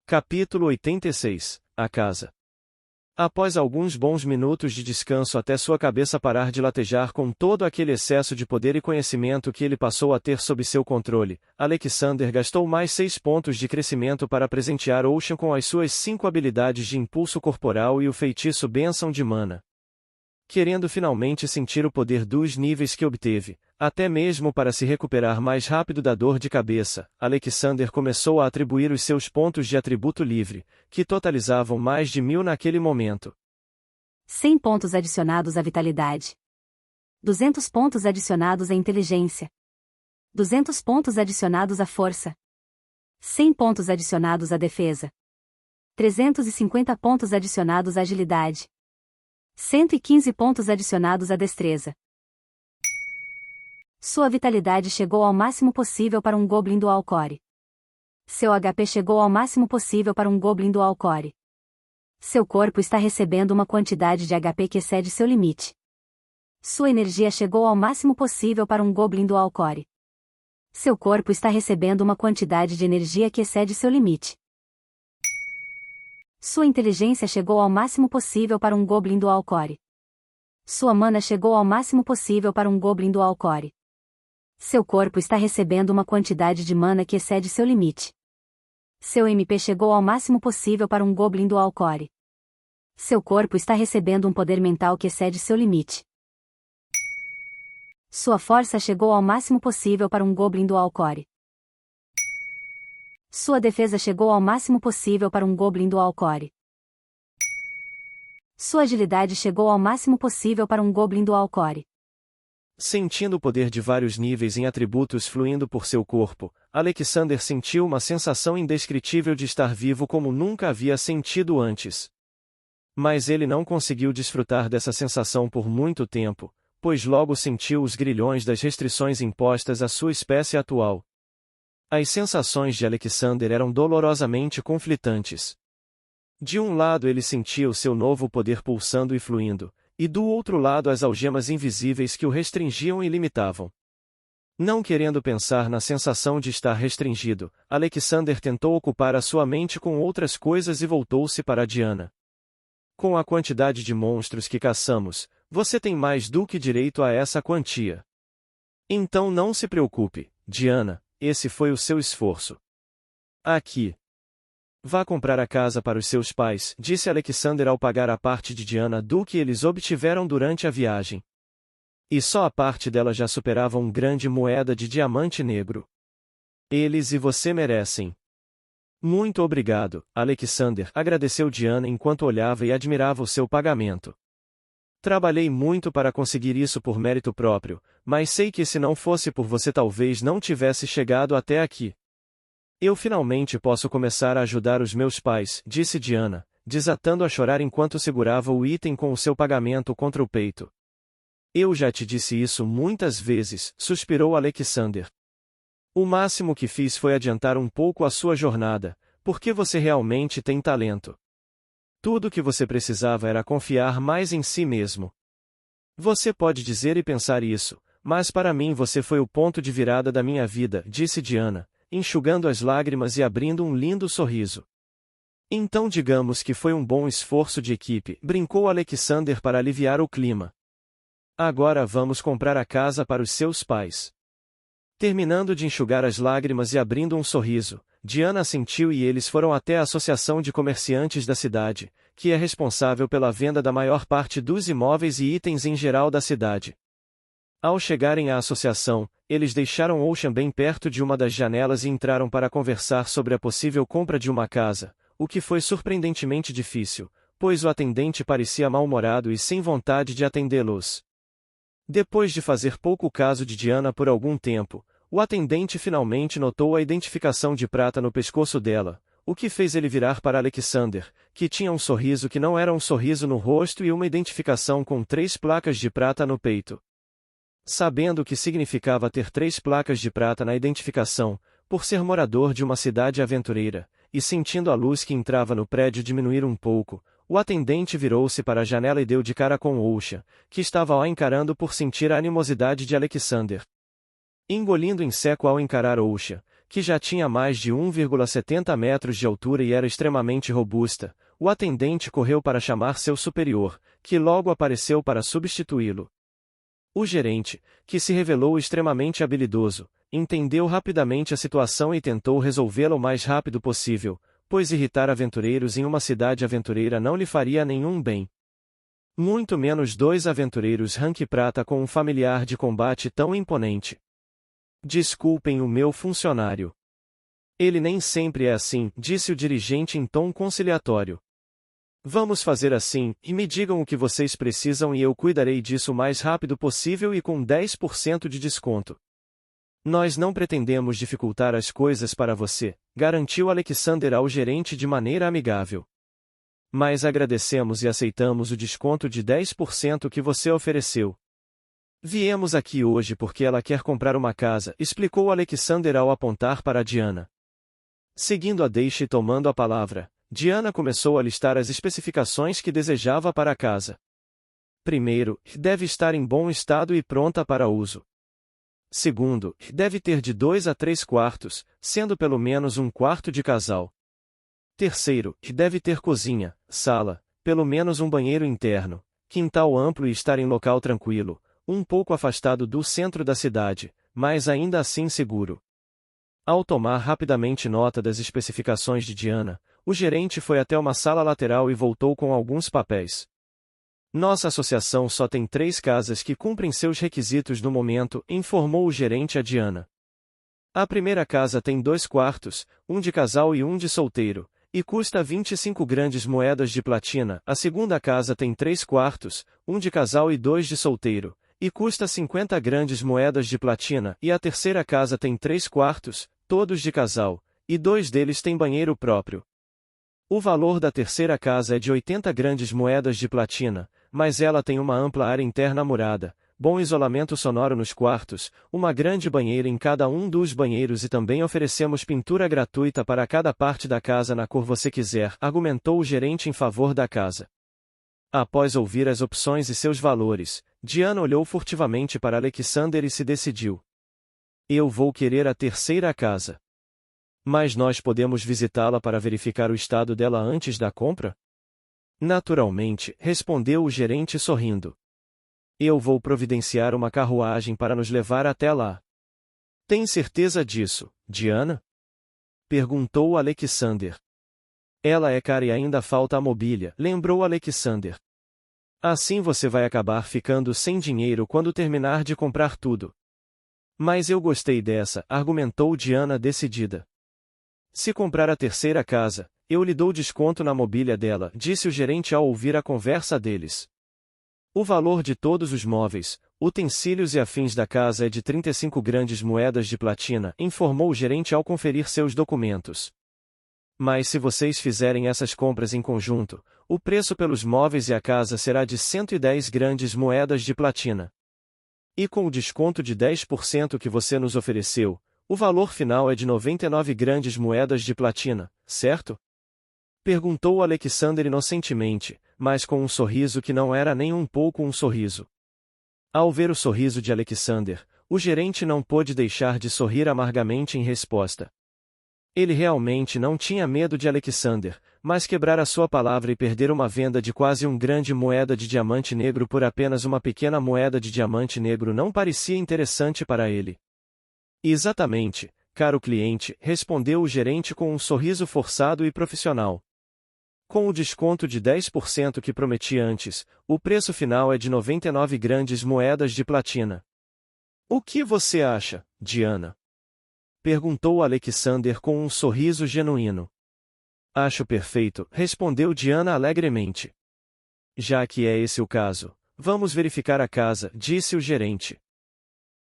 Capítulo 86 – A casa. Após alguns bons minutos de descanso até sua cabeça parar de latejar com todo aquele excesso de poder e conhecimento que ele passou a ter sob seu controle, Alexander gastou mais 6 pontos de crescimento para presentear Ocean com as suas 5 habilidades de impulso corporal e o feitiço Bênção de Mana. Querendo finalmente sentir o poder dos níveis que obteve, até mesmo para se recuperar mais rápido da dor de cabeça, Alexander começou a atribuir os seus pontos de atributo livre, que totalizavam mais de 1000 naquele momento. 100 pontos adicionados à vitalidade. 200 pontos adicionados à inteligência. 200 pontos adicionados à força. 100 pontos adicionados à defesa. 350 pontos adicionados à agilidade. 115 pontos adicionados à destreza. Sua vitalidade chegou ao máximo possível para um Goblin Dual Core. Seu HP chegou ao máximo possível para um Goblin Dual Core. Seu corpo está recebendo uma quantidade de HP que excede seu limite. Sua energia chegou ao máximo possível para um Goblin Dual Core. Seu corpo está recebendo uma quantidade de energia que excede seu limite. Sua inteligência chegou ao máximo possível para um Goblin Dual Core. Sua mana chegou ao máximo possível para um Goblin Dual Core. Seu corpo está recebendo uma quantidade de mana que excede seu limite. Seu MP chegou ao máximo possível para um Goblin Dual Core. Seu corpo está recebendo um poder mental que excede seu limite. Sua força chegou ao máximo possível para um Goblin Dual Core. Sua defesa chegou ao máximo possível para um Goblin Dual Core. Sua agilidade chegou ao máximo possível para um Goblin Dual Core. Sentindo o poder de vários níveis em atributos fluindo por seu corpo, Alexander sentiu uma sensação indescritível de estar vivo como nunca havia sentido antes. Mas ele não conseguiu desfrutar dessa sensação por muito tempo, pois logo sentiu os grilhões das restrições impostas à sua espécie atual. As sensações de Alexander eram dolorosamente conflitantes. De um lado ele sentia o seu novo poder pulsando e fluindo, e do outro lado as algemas invisíveis que o restringiam e limitavam. Não querendo pensar na sensação de estar restringido, Alexander tentou ocupar a sua mente com outras coisas e voltou-se para Diana. Com a quantidade de monstros que caçamos, você tem mais do que direito a essa quantia. Então não se preocupe, Diana. Esse foi o seu esforço. Aqui. Vá comprar a casa para os seus pais, disse Alexander ao pagar a parte de Diana do que eles obtiveram durante a viagem. E só a parte dela já superava uma grande moeda de diamante negro. Eles e você merecem. Muito obrigado, Alexander, agradeceu Diana enquanto olhava e admirava o seu pagamento. Trabalhei muito para conseguir isso por mérito próprio, mas sei que se não fosse por você talvez não tivesse chegado até aqui. Eu finalmente posso começar a ajudar os meus pais, disse Diana, desatando a chorar enquanto segurava o item com o seu pagamento contra o peito. Eu já te disse isso muitas vezes, suspirou Alexander. O máximo que fiz foi adiantar um pouco a sua jornada, porque você realmente tem talento. Tudo o que você precisava era confiar mais em si mesmo. Você pode dizer e pensar isso, mas para mim você foi o ponto de virada da minha vida, disse Diana, enxugando as lágrimas e abrindo um lindo sorriso. Então digamos que foi um bom esforço de equipe, brincou Alexander para aliviar o clima. Agora vamos comprar a casa para os seus pais. Terminando de enxugar as lágrimas e abrindo um sorriso, Diana assentiu e eles foram até a Associação de Comerciantes da cidade, que é responsável pela venda da maior parte dos imóveis e itens em geral da cidade. Ao chegarem à associação, eles deixaram Ocean bem perto de uma das janelas e entraram para conversar sobre a possível compra de uma casa, o que foi surpreendentemente difícil, pois o atendente parecia mal-humorado e sem vontade de atendê-los. Depois de fazer pouco caso de Diana por algum tempo, o atendente finalmente notou a identificação de prata no pescoço dela, o que fez ele virar para Alexander, que tinha um sorriso que não era um sorriso no rosto e uma identificação com 3 placas de prata no peito. Sabendo o que significava ter 3 placas de prata na identificação, por ser morador de uma cidade aventureira, e sentindo a luz que entrava no prédio diminuir um pouco, o atendente virou-se para a janela e deu de cara com Ocean, que estava lá encarando por sentir a animosidade de Alexander. Engolindo em seco ao encarar Ocean, que já tinha mais de 1,70 metros de altura e era extremamente robusta, o atendente correu para chamar seu superior, que logo apareceu para substituí-lo. O gerente, que se revelou extremamente habilidoso, entendeu rapidamente a situação e tentou resolvê-la o mais rápido possível, pois irritar aventureiros em uma cidade aventureira não lhe faria nenhum bem. Muito menos dois aventureiros rank prata com um familiar de combate tão imponente. Desculpem o meu funcionário. Ele nem sempre é assim, disse o dirigente em tom conciliatório. Vamos fazer assim, e me digam o que vocês precisam e eu cuidarei disso o mais rápido possível e com 10% de desconto. Nós não pretendemos dificultar as coisas para você, garantiu Alexander ao gerente de maneira amigável. Mas agradecemos e aceitamos o desconto de 10% que você ofereceu. Viemos aqui hoje porque ela quer comprar uma casa, explicou Alexander ao apontar para Diana. Seguindo a deixa e tomando a palavra, Diana começou a listar as especificações que desejava para a casa. Primeiro, deve estar em bom estado e pronta para uso. Segundo, deve ter de 2 a 3 quartos, sendo pelo menos um quarto de casal. Terceiro, deve ter cozinha, sala, pelo menos um banheiro interno, quintal amplo e estar em local tranquilo, um pouco afastado do centro da cidade, mas ainda assim seguro. Ao tomar rapidamente nota das especificações de Diana, o gerente foi até uma sala lateral e voltou com alguns papéis. Nossa associação só tem 3 casas que cumprem seus requisitos no momento, informou o gerente a Diana. A primeira casa tem 2 quartos, um de casal e um de solteiro, e custa 25 grandes moedas de platina. A segunda casa tem 3 quartos, um de casal e 2 de solteiro, e custa 50 grandes moedas de platina. E a terceira casa tem 3 quartos, todos de casal, e 2 deles têm banheiro próprio. O valor da terceira casa é de 80 grandes moedas de platina, mas ela tem uma ampla área interna murada, bom isolamento sonoro nos quartos, uma grande banheira em cada um dos banheiros e também oferecemos pintura gratuita para cada parte da casa na cor você quiser, argumentou o gerente em favor da casa. Após ouvir as opções e seus valores, Diana olhou furtivamente para Alexander e se decidiu. Eu vou querer a terceira casa. Mas nós podemos visitá-la para verificar o estado dela antes da compra? Naturalmente, respondeu o gerente sorrindo. Eu vou providenciar uma carruagem para nos levar até lá. Tem certeza disso, Diana? Perguntou Alexander. Ela é cara e ainda falta a mobília, lembrou Alexander. Assim você vai acabar ficando sem dinheiro quando terminar de comprar tudo. Mas eu gostei dessa, argumentou Diana decidida. Se comprar a terceira casa, eu lhe dou desconto na mobília dela, disse o gerente ao ouvir a conversa deles. O valor de todos os móveis, utensílios e afins da casa é de 35 grandes moedas de platina, informou o gerente ao conferir seus documentos. Mas se vocês fizerem essas compras em conjunto, o preço pelos móveis e a casa será de 110 grandes moedas de platina. E com o desconto de 10% que você nos ofereceu, o valor final é de 99 grandes moedas de platina, certo? Perguntou Alexander inocentemente, mas com um sorriso que não era nem um pouco um sorriso. Ao ver o sorriso de Alexander, o gerente não pôde deixar de sorrir amargamente em resposta. Ele realmente não tinha medo de Alexander, mas quebrar a sua palavra e perder uma venda de quase um grande moeda de diamante negro por apenas uma pequena moeda de diamante negro não parecia interessante para ele. Exatamente, caro cliente, respondeu o gerente com um sorriso forçado e profissional. Com o desconto de 10% que prometi antes, o preço final é de 99 grandes moedas de platina. O que você acha, Diana? Perguntou Alexander com um sorriso genuíno. Acho perfeito, respondeu Diana alegremente. Já que é esse o caso, vamos verificar a casa, disse o gerente.